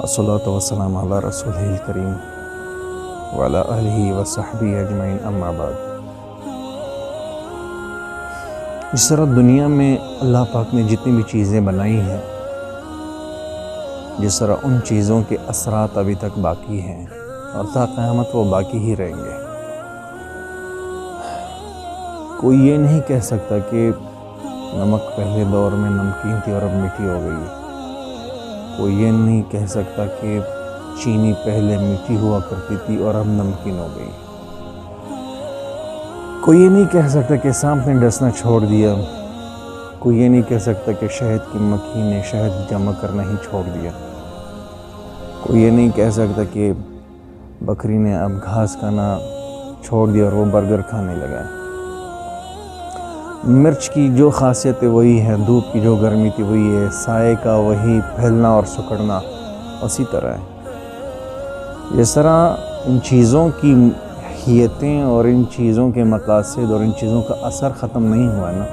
الصلاۃ والسلام علی رسول الکریم وعلی آلہ وصحبہ اجمعین، اما بعد۔ جس طرح دنیا میں اللہ پاک نے جتنی بھی چیزیں بنائی ہیں، جس طرح ان چیزوں کے اثرات ابھی تک باقی ہیں اور تا قیامت وہ باقی ہی رہیں گے۔ کوئی یہ نہیں کہہ سکتا کہ نمک پہلے دور میں نمکین تھی اور اب میٹھی ہو گئی۔ کوئی یہ نہیں کہہ سکتا کہ چینی پہلے میٹھی ہوا کرتی تھی اور اب نمکین ہو گئی۔ کوئی یہ نہیں کہہ سکتا کہ سانپ نے ڈسنا چھوڑ دیا۔ کوئی یہ نہیں کہہ سکتا کہ شہد کی مکھی نے شہد جمع کرنا ہی چھوڑ دیا۔ کوئی یہ نہیں کہہ سکتا کہ بکری نے اب گھاس کھانا چھوڑ دیا اور وہ برگر کھانے لگا۔ مرچ کی جو خاصیت ہے وہی ہے، دھوپ کی جو گرمی تھی وہی ہے، سائے کا وہی پھیلنا اور سکڑنا اسی طرح ہے۔ جس طرح ان چیزوں کی حیتیں اور ان چیزوں کے مقاصد اور ان چیزوں کا اثر ختم نہیں ہوا نا،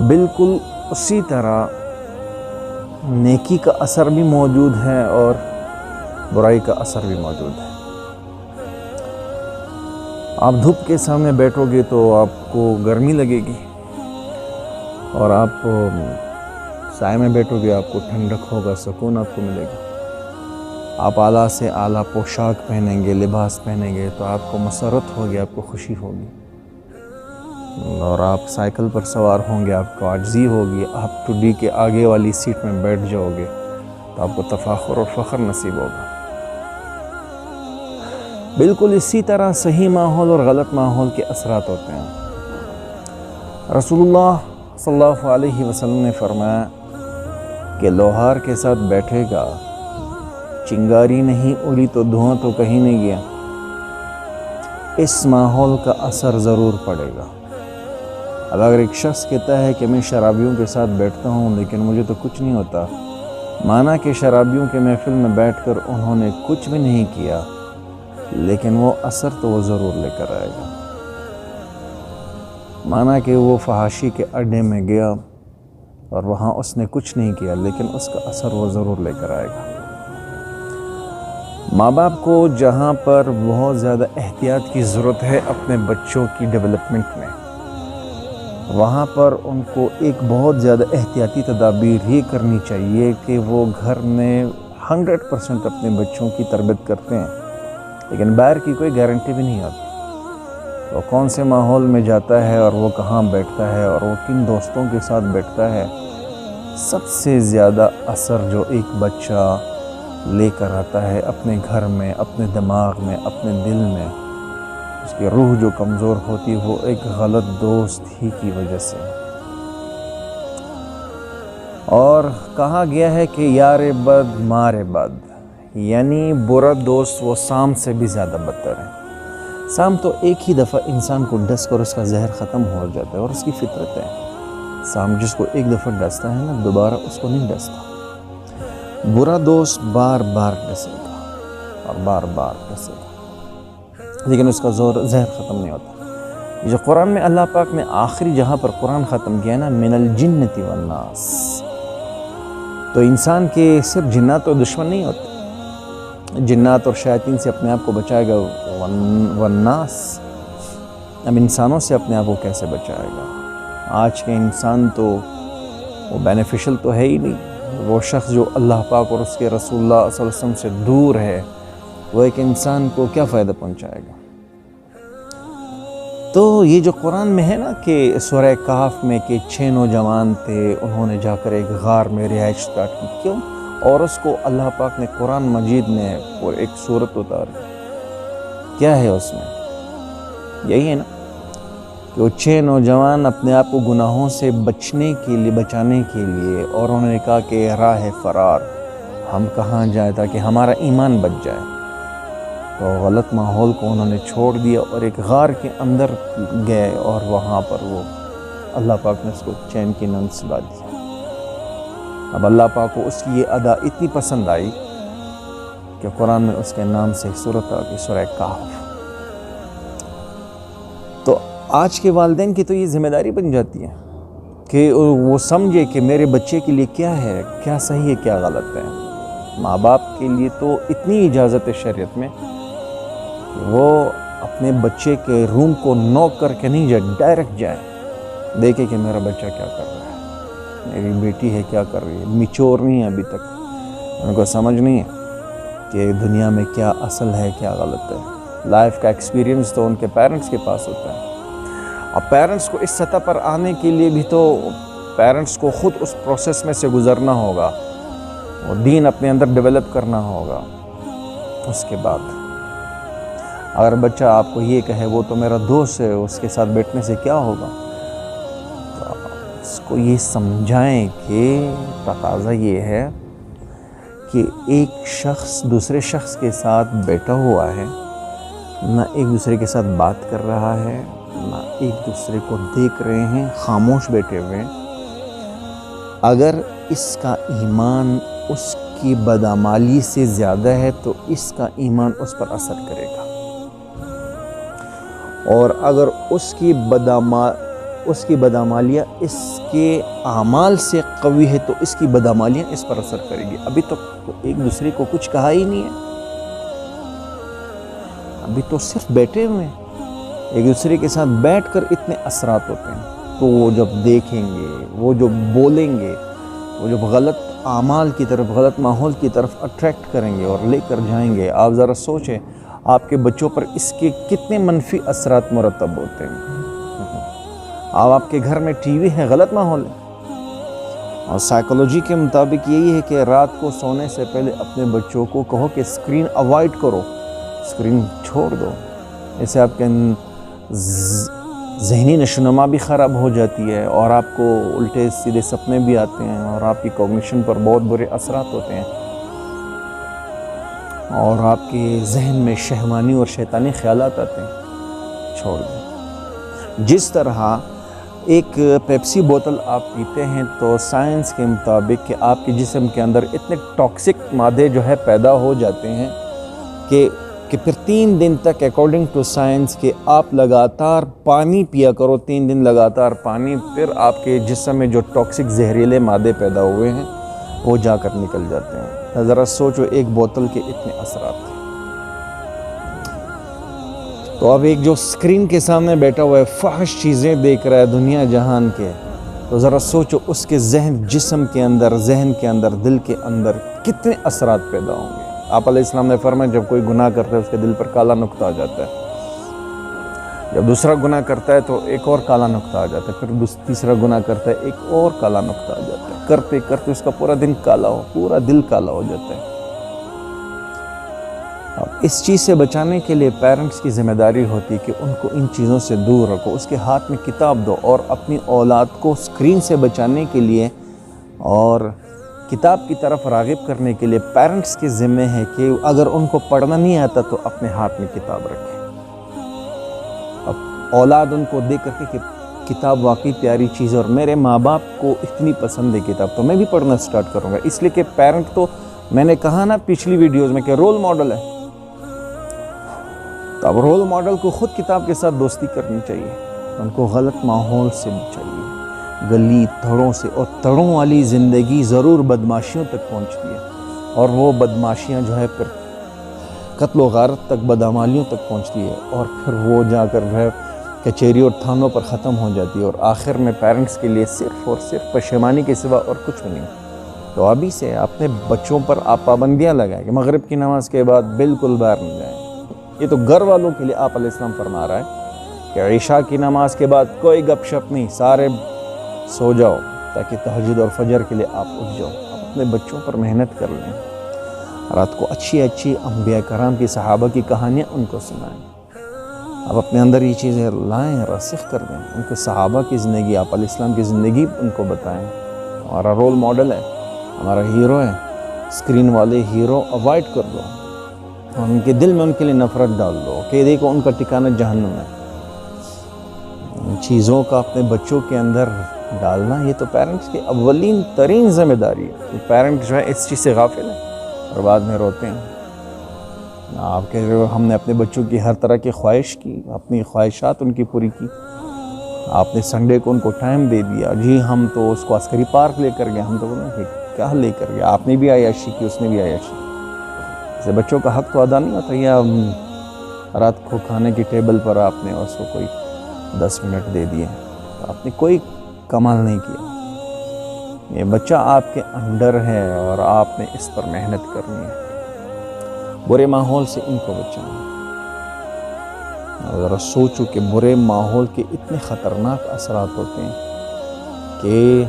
بالکل اسی طرح نیکی کا اثر بھی موجود ہے اور برائی کا اثر بھی موجود ہے۔ آپ دھوپ کے سامنے بیٹھو گے تو آپ کو گرمی لگے گی، اور آپ سائے میں بیٹھو گے آپ کو ٹھنڈک ہوگا، سکون آپ کو ملے گا۔ آپ اعلیٰ سے اعلیٰ پوشاک پہنیں گے، لباس پہنیں گے تو آپ کو مسرت ہوگی، آپ کو خوشی ہوگی۔ اور آپ سائیکل پر سوار ہوں گے، آپ کو عاجزی ہوگی۔ آپ ٹڈی کے آگے والی سیٹ میں بیٹھ جاؤ گے تو آپ کو تفاخر اور فخر نصیب ہوگا۔ بالکل اسی طرح صحیح ماحول اور غلط ماحول کے اثرات ہوتے ہیں۔ رسول اللہ صلی اللہ علیہ وسلم نے فرمایا کہ لوہار کے ساتھ بیٹھے گا، چنگاری نہیں اڑی تو دھواں تو کہیں نہیں گیا، اس ماحول کا اثر ضرور پڑے گا۔ اب اگر ایک شخص کہتا ہے کہ میں شرابیوں کے ساتھ بیٹھتا ہوں لیکن مجھے تو کچھ نہیں ہوتا، مانا کہ شرابیوں کے محفل میں بیٹھ کر انہوں نے کچھ بھی نہیں کیا، لیکن وہ اثر تو وہ ضرور لے کر آئے گا۔ مانا کہ وہ فحاشی کے اڈے میں گیا اور وہاں اس نے کچھ نہیں کیا، لیکن اس کا اثر وہ ضرور لے کر آئے گا۔ ماں باپ کو جہاں پر بہت زیادہ احتیاط کی ضرورت ہے اپنے بچوں کی ڈیولپمنٹ میں، وہاں پر ان کو ایک بہت زیادہ احتیاطی تدابیر یہ کرنی چاہیے کہ وہ گھر میں 100% اپنے بچوں کی تربیت کرتے ہیں، لیکن باہر کی کوئی گارنٹی بھی نہیں ہوتی۔ وہ کون سے ماحول میں جاتا ہے اور وہ کہاں بیٹھتا ہے اور وہ کن دوستوں کے ساتھ بیٹھتا ہے، سب سے زیادہ اثر جو ایک بچہ لے کر آتا ہے اپنے گھر میں، اپنے دماغ میں، اپنے دل میں، اس کی روح جو کمزور ہوتی ہے وہ ایک غلط دوست ہی کی وجہ سے۔ اور کہا گیا ہے کہ یار بد مار بد، یعنی برا دوست وہ سام سے بھی زیادہ بدتر ہے۔ سام تو ایک ہی دفعہ انسان کو ڈس کر اس کا زہر ختم ہو جاتا ہے اور اس کی فطرت ہے۔ سام جس کو ایک دفعہ ڈستا ہے نا، دوبارہ اس کو نہیں ڈستا۔ برا دوست بار بار ڈسے گا اور بار بار ڈسے گا، لیکن اس کا زہر ختم نہیں ہوتا۔ جو قرآن میں اللہ پاک نے آخری جہاں پر قرآن ختم کیا نا، من الجنۃ والناس، تو انسان کے صرف جنات اور دشمن نہیں ہوتے، جنات اور شیاطین سے اپنے آپ کو بچائے گا، والناس، اب انسانوں سے اپنے آپ کو کیسے بچائے گا؟ آج کے انسان تو وہ بینیفیشل تو ہے ہی نہیں۔ وہ شخص جو اللہ پاک اور اس کے رسول اللہ صلی اللہ علیہ وسلم سے دور ہے، وہ ایک انسان کو کیا فائدہ پہنچائے گا؟ تو یہ جو قرآن میں ہے نا کہ سورہ کہف میں کہ 6 نوجوان تھے، انہوں نے جا کر ایک غار میں رہائش اسٹارٹ کی، کیوں؟ اور اس کو اللہ پاک نے قرآن مجید میں وہ ایک سورت اتاری۔ کیا ہے اس میں؟ یہی ہے نا کہ وہ 6 نوجوان اپنے آپ کو گناہوں سے بچانے کے لیے، اور انہوں نے کہا کہ راہ فرار، ہم کہاں جائیں تاکہ ہمارا ایمان بچ جائے۔ تو غلط ماحول کو انہوں نے چھوڑ دیا اور ایک غار کے اندر گئے، اور وہاں پر وہ اللہ پاک نے اس کو چین کی نیند سلا دی۔ اب اللہ پاک کو اس کی یہ ادا اتنی پسند آئی کہ قرآن میں اس کے نام سے سورت آ گئی، سورہ کہف۔ تو آج کے والدین کی تو یہ ذمہ داری بن جاتی ہے کہ وہ سمجھے کہ میرے بچے کے لیے کیا ہے، کیا صحیح ہے، کیا غلط ہے۔ ماں باپ کے لیے تو اتنی اجازت ہے شریعت میں کہ وہ اپنے بچے کے روم کو نوک کر کے نہیں جائے، ڈائریکٹ جائے، دیکھے کہ میرا بچہ کیا کر رہا ہے، میری بیٹی ہے کیا کر رہی ہے، میچور نہیں ہے ابھی تک، ان کو سمجھ نہیں ہے کہ دنیا میں کیا اصل ہے کیا غلط ہے۔ لائف کا ایکسپیرینس تو ان کے پیرنٹس کے پاس ہوتا ہے۔ اب پیرنٹس کو اس سطح پر آنے کے لیے بھی تو پیرنٹس کو خود اس پروسیس میں سے گزرنا ہوگا، اور دین اپنے اندر ڈیولپ کرنا ہوگا۔ اس کے بعد اگر بچہ آپ کو یہ کہے وہ تو میرا دوست ہے، اس کے ساتھ بیٹھنے سے کیا ہوگا، تو اس کو یہ سمجھائیں کہ تقاضا یہ ہے کہ ایک شخص دوسرے شخص کے ساتھ بیٹھا ہوا ہے، نہ ایک دوسرے کے ساتھ بات کر رہا ہے، نہ ایک دوسرے کو دیکھ رہے ہیں، خاموش بیٹھے ہوئے ہیں۔ اگر اس کا ایمان اس کی بدعمالی سے زیادہ ہے تو اس کا ایمان اس پر اثر کرے گا، اور اگر اس کی بدعمالیاں اس کے اعمال سے قوی ہے تو اس کی بدعمالیاں اس پر اثر کرے گی۔ ابھی تو ایک دوسرے کو کچھ کہا ہی نہیں ہے، ابھی تو صرف بیٹھے ہوئے ہیں۔ ایک دوسرے کے ساتھ بیٹھ کر اتنے اثرات ہوتے ہیں، تو وہ جب دیکھیں گے، وہ جو بولیں گے، وہ جب غلط اعمال کی طرف، غلط ماحول کی طرف اٹریکٹ کریں گے اور لے کر جائیں گے۔ آپ ذرا سوچیں آپ کے بچوں پر اس کے کتنے منفی اثرات مرتب ہوتے ہیں۔ آپ کے گھر میں ٹی وی ہے، غلط ماحول ہے، اور سائیکولوجی کے مطابق یہی ہے کہ رات کو سونے سے پہلے اپنے بچوں کو کہو کہ اسکرین اوائڈ کرو، اسکرین چھوڑ دو۔ اسے آپ کے ذہنی نشوونما بھی خراب ہو جاتی ہے، اور آپ کو الٹے سیدھے سپنے بھی آتے ہیں، اور آپ کی کوگنیشن پر بہت برے اثرات ہوتے ہیں، اور آپ کے ذہن میں شہوانی اور شیطانی خیالات آتے ہیں۔ چھوڑ دیں۔ جس طرح ایک پیپسی بوتل آپ پیتے ہیں تو سائنس کے مطابق کہ آپ کے جسم کے اندر اتنے ٹاکسک مادے جو ہے پیدا ہو جاتے ہیں کہ پھر 3 دن تک اکارڈنگ ٹو سائنس کہ آپ لگاتار پانی پیا کرو، 3 دن لگاتار پانی، پھر آپ کے جسم میں جو ٹاکسک زہریلے مادے پیدا ہوئے ہیں وہ جا کر نکل جاتے ہیں۔ ذرا سوچو ایک بوتل کے اتنے اثرات ہیں۔ تو اب ایک جو اسکرین کے سامنے بیٹھا ہوا ہے، فحش چیزیں دیکھ رہا ہے دنیا جہان کے، تو ذرا سوچو اس کے جسم کے اندر، ذہن کے اندر، دل کے اندر کتنے اثرات پیدا ہوں گے۔ آپ علیہ السلام نے فرمایا جب کوئی گناہ کرتا ہے اس کے دل پر کالا نقطہ آ جاتا ہے، جب دوسرا گناہ کرتا ہے تو ایک اور کالا نقطہ آ جاتا ہے، پھر تیسرا گناہ کرتا ہے ایک اور کالا نقطہ آ جاتا ہے، کرتے کرتے اس کا پورا دن کالا پورا دل کالا ہو جاتا ہے۔ اب اس چیز سے بچانے کے لیے پیرنٹس کی ذمہ داری ہوتی ہے کہ ان کو ان چیزوں سے دور رکھو، اس کے ہاتھ میں کتاب دو، اور اپنی اولاد کو اسکرین سے بچانے کے لیے اور کتاب کی طرف راغب کرنے کے لیے پیرنٹس کے ذمہ ہے کہ اگر ان کو پڑھنا نہیں آتا تو اپنے ہاتھ میں کتاب رکھیں۔ اب اولاد ان کو دیکھ کر کہ کتاب واقعی پیاری چیز ہے، اور میرے ماں باپ کو اتنی پسند ہے کتاب، تو میں بھی پڑھنا سٹارٹ کروں گا، اس لیے کہ پیرنٹ تو میں نے کہا نا پچھلی ویڈیوز میں کہ رول ماڈل ہے، تو اب رول ماڈل کو خود کتاب کے ساتھ دوستی کرنی چاہیے، ان کو غلط ماحول سے بھی چاہیے، گلی تھڑوں سے، اور تھڑوں والی زندگی ضرور بدماشیوں تک پہنچتی ہے، اور وہ بدماشیاں جو ہے پھر قتل و غارت تک، بدعمالیوں تک پہنچتی ہے، اور پھر وہ جا کر جو ہے کچہری اور تھانوں پر ختم ہو جاتی ہے، اور آخر میں پیرنٹس کے لیے صرف اور صرف پشیمانی کے سوا اور کچھ بھی نہیں۔ تو ابھی سے اپنے بچوں پر آپ پابندیاں لگائیں کہ مغرب کی نماز کے بعد بالکل باہر نہ جائیں۔ یہ تو گھر والوں کے لیے آپ علیہ السلام فرما رہا ہے کہ عشاء کی نماز کے بعد کوئی گپ شپ نہیں، سارے سو جاؤ تاکہ تہجد اور فجر کے لیے آپ اٹھ جاؤ۔ آپ اپنے بچوں پر محنت کر لیں، رات کو اچھی اچھی انبیاء کرام کی، صحابہ کی کہانیاں ان کو سنائیں، آپ اپنے اندر یہ چیزیں لائیں، راسخ کر دیں، ان کو صحابہ کی زندگی، آپ علیہ السلام کی زندگی ان کو بتائیں۔ ہمارا رول ماڈل ہے، ہمارا ہیرو ہے، اسکرین والے ہیرو اوائڈ کر دو، اور ان کے دل میں ان کے لیے نفرت ڈال دو کہ دیکھو ان کا ٹھکانہ جہنم ہے۔ ان چیزوں کا اپنے بچوں کے اندر ڈالنا یہ تو پیرنٹس کی اولین ترین ذمہ داری ہے۔ کہ پیرنٹ جو ہے اس چیز سے غافل ہیں اور بعد میں روتے ہیں۔ آپ کہہ رہے ہو ہم نے اپنے بچوں کی ہر طرح کی خواہش کی، اپنی خواہشات ان کی پوری کی، آپ نے سنڈے کو ان کو ٹائم دے دیا، جی ہم تو اس کو عسکری پارک لے کر گئے، ہم تو بولے کیا لے کر گیا؟ آپ نے بھی عیاشی کی، اس نے بھی عیاشی کی. جیسے بچوں کا حق تو ادا نہیں ہوتا، یا رات کو کھانے کی ٹیبل پر آپ نے اس کو کوئی 10 منٹ دے دیے، تو آپ نے کوئی کمال نہیں کیا. یہ بچہ آپ کے انڈر ہے اور آپ نے اس پر محنت کرنی ہے. برے ماحول سے ان کو بچانا. ذرا سوچو کہ برے ماحول کے اتنے خطرناک اثرات ہوتے ہیں کہ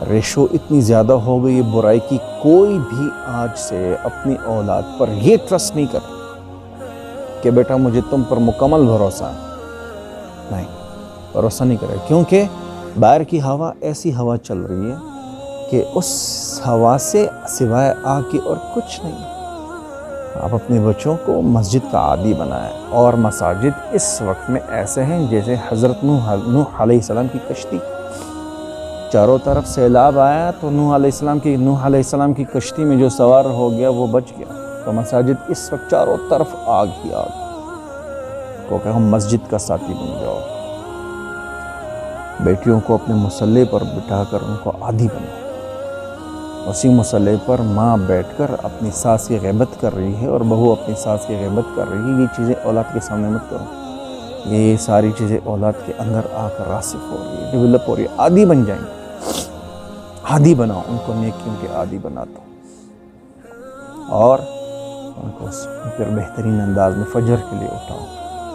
ریشو اتنی زیادہ ہو گئی ہے برائی کی. کوئی بھی آج سے اپنی اولاد پر یہ ٹرسٹ نہیں کرتا کہ بیٹا مجھے تم پر مکمل بھروسہ ہے. نہیں، بھروسہ نہیں کرے، کیونکہ باہر کی ہوا ایسی ہوا چل رہی ہے کہ اس ہوا سے سوائے آگ کی اور کچھ نہیں. آپ اپنے بچوں کو مسجد کا عادی بنائیں. اور مساجد اس وقت میں ایسے ہیں جیسے حضرت نوح علیہ السلام کی کشتی. چاروں طرف سیلاب آیا تو نوح علیہ السلام کی کشتی میں جو سوار ہو گیا وہ بچ گیا. تو مساجد اس وقت چاروں طرف آگ ہی آگ. کو کہ ہم مسجد کا ساتھی بن جاؤ. بیٹیوں کو اپنے مصلے پر بٹھا کر ان کو عادی بناؤ. اسی مصلے پر ماں بیٹھ کر اپنی ساس کی غیبت کر رہی ہے اور بہو اپنی ساس کی غیبت کر رہی ہے. یہ چیزیں اولاد کے سامنے مت کرو. یہ ساری چیزیں اولاد کے اندر آ کر راسخ ہو رہی ہے، ڈیولپ ہو رہی ہے. عادی بن جائیں گے. عادی بناؤ ان کو، نیکیوں کے عادی بناتا ہوں. اور ان کو پھر بہترین انداز میں فجر کے لیے اٹھاؤ.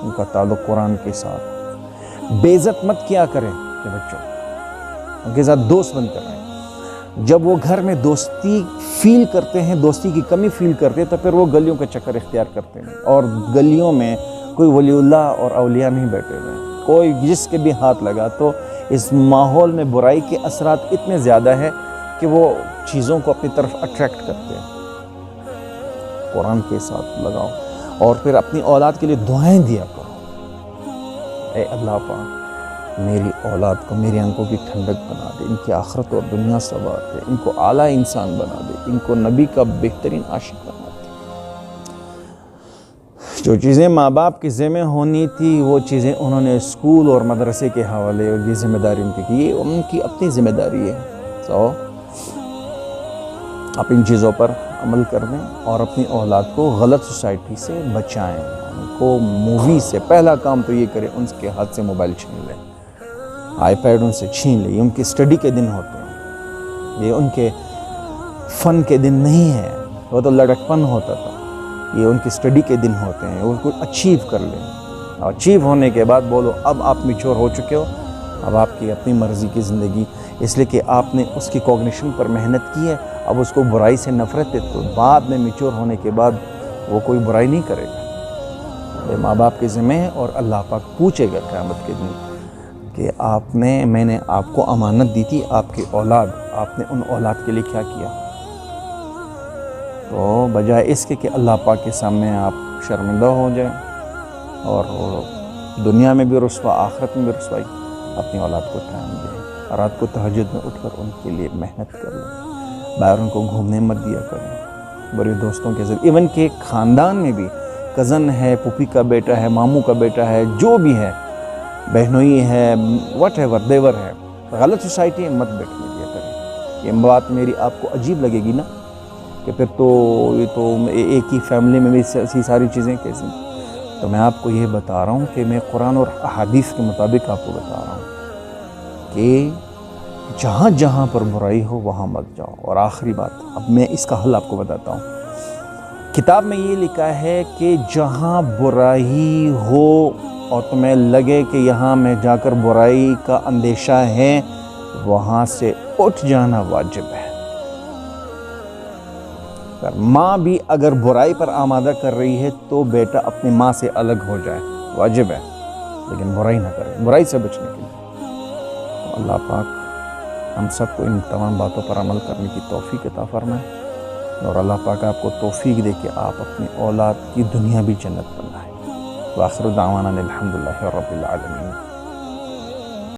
ان کا تعلق قرآن کے ساتھ. بے عزت مت کیا کریں کہ بچوں ان کے ساتھ دوست بن کر رہیں. جب وہ گھر میں دوستی فیل کرتے ہیں، دوستی کی کمی فیل کرتے ہیں، تو پھر وہ گلیوں کا چکر اختیار کرتے ہیں. اور گلیوں میں کوئی ولی اللہ اور اولیاء نہیں بیٹھے ہوئے ہیں. کوئی جس کے بھی ہاتھ لگا تو اس ماحول میں برائی کے اثرات اتنے زیادہ ہیں کہ وہ چیزوں کو اپنی طرف اٹریکٹ کرتے ہیں. قرآن کے ساتھ لگاؤ اور پھر اپنی اولاد کے لیے دعائیں دیا کرو. اے اللہ پاک میری اولاد کو میری آنکھوں کی ٹھنڈک بنا دے، ان کی آخرت اور دنیا سنوار دے، ان کو اعلیٰ انسان بنا دے، ان کو نبی کا بہترین عاشق بنا دے. جو چیزیں ماں باپ کی ذمہ ہونی تھی وہ چیزیں انہوں نے اسکول اور مدرسے کے حوالے اور یہ ذمہ داری ان کی یہ ان کی اپنی ذمہ داری ہے. تو آپ ان چیزوں پر عمل کر دیں اور اپنی اولاد کو غلط سوسائٹی سے بچائیں. ان کو مووی سے پہلا کام تو یہ کریں ان کے ہاتھ سے موبائل چھین لیں، آئی پیڈ ان سے چھین لیں. یہ ان کی اسٹڈی کے دن ہوتے ہیں، یہ ان کے فن کے دن نہیں ہے. وہ تو لڑکپن ہوتا تھا. یہ ان کی اسٹڈی کے دن ہوتے ہیں. ان کو اچیو کر لیں. اچیو ہونے کے بعد بولو اب آپ میچور ہو چکے ہو، اب آپ کی اپنی مرضی کی زندگی، اس لیے کہ آپ نے اس کی کوگنیشن پر محنت کی ہے. اب اس کو برائی سے نفرت ہے تو بعد میں میچور ہونے کے بعد وہ کوئی برائی نہیں کرے گا. یہ ماں باپ کے ذمہ ہے اور اللہ پاک پوچھے گا قیامت کے دن کہ میں نے آپ کو امانت دی تھی، آپ کی اولاد، آپ نے ان اولاد کے لیے کیا کیا. تو بجائے اس کے کہ اللہ پاک کے سامنے آپ شرمندہ ہو جائیں اور دنیا میں بھی رسوا آخرت میں بھی رسوائی، اپنی اولاد کو ٹائم دیں. رات کو تہجد میں اٹھ کر ان کے لیے محنت کر لیں. باہر ان کو گھومنے مت دیا کریں. بڑے دوستوں کے ذریعے ایون کہ خاندان میں بھی کزن ہے، پھوپھی کا بیٹا ہے، ماموں کا بیٹا ہے، جو بھی ہے، بہنوئی ہے، واٹ ایور دیور ہے، غلط سوسائٹی مت بیٹھنے دیا کریں. یہ بات میری آپ کو عجیب لگے گی نا کہ پھر تو یہ تو ایک ہی فیملی میں بھی ایسی ساری چیزیں کیسی. تو میں آپ کو یہ بتا رہا ہوں کہ میں قرآن اور احادیث کے مطابق آپ کو بتا رہا ہوں کہ جہاں جہاں پر برائی ہو وہاں مت جاؤ. اور آخری بات، اب میں اس کا حل آپ کو بتاتا ہوں. کتاب میں یہ لکھا ہے کہ جہاں برائی ہو اور تمہیں لگے کہ یہاں میں جا کر برائی کا اندیشہ ہے، وہاں سے اٹھ جانا واجب ہے. ماں بھی اگر برائی پر آمادہ کر رہی ہے تو بیٹا اپنی ماں سے الگ ہو جائے، واجب ہے، لیکن برائی نہ کرے، برائی سے بچنے کے لیے. اللہ پاک ہم سب کو ان تمام باتوں پر عمل کرنے کی توفیق عطا فرمائے اور اللہ پاک آپ کو توفیق دے کہ آپ اپنی اولاد کی دنیا بھی جنت بنائیں. وآخر دعوانا الحمدللہ رب العالمین.